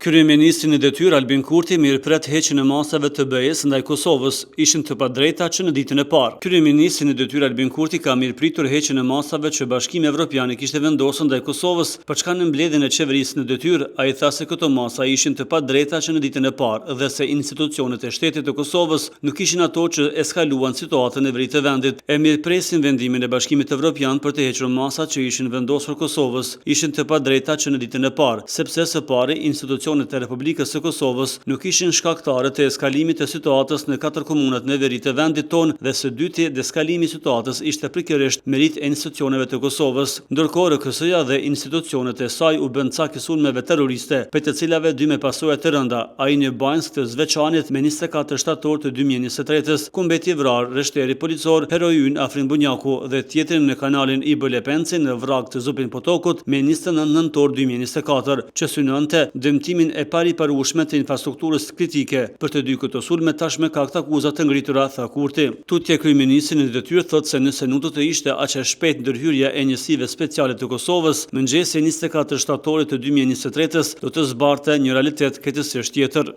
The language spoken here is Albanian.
Kryeministri në detyrë Albin Kurti mirëpret heqjen e masave të BE-s ndaj Kosovës, ishin të padrejta që në ditën e parë. Kryeministri në detyrë Albin Kurti ka mirëpritur heqjen e masave që Bashkimi Evropian i kishte vendosur ndaj Kosovës, përçka në mbledhjen e qeverisë në detyrë ai tha se këto masa ishin të padrejta që në ditën e parë dhe se institucionet e shtetit të Kosovës nuk ishin ato që eskaluan situatën e veri të vendit. E mirëpresin vendimin e Bashkimit Evropian për të hequr masat që ishin vendosur Kosovës, ishin të padrejta që në ditën e parë, sepse së pari institucionet e Republikës së Kosovës nuk ishin shkaktare të eskalimit të situatës në 4 komunat në veri të vendit tonë dhe së dyti deskalimi i situatës ishte pikërisht merit e institucioneve të Kosovës, ndërkohë RKS-ja dhe institucionet e saj u bën ca sulmeve terroriste, për të cilave dy me pasoja të rënda, ai në Banjsk të Zveçanit me 24 shtator të 2023-s, ku mbeti vrarë rreshteri policor Herojyn Afrin Bunjaku dhe tjetrin në kanalin i Bëlepenci në vrag të Zupin Potokut me 29 nëntor 2024, që synonte dëmtimin e pariparueshme të infrastrukturës kritike. Për të dy këto sulme tashmë ka këta akuza të ngritura, tha Kurti. Tutje kryeministri në detyrë thotë se nëse nuk do të ishte aq e shpejt ndërhyrja e njësive speciale të Kosovës, mëngjesi 24 shtatorit të 2023-s do të zbarte një realitet krejtësisht tjetër.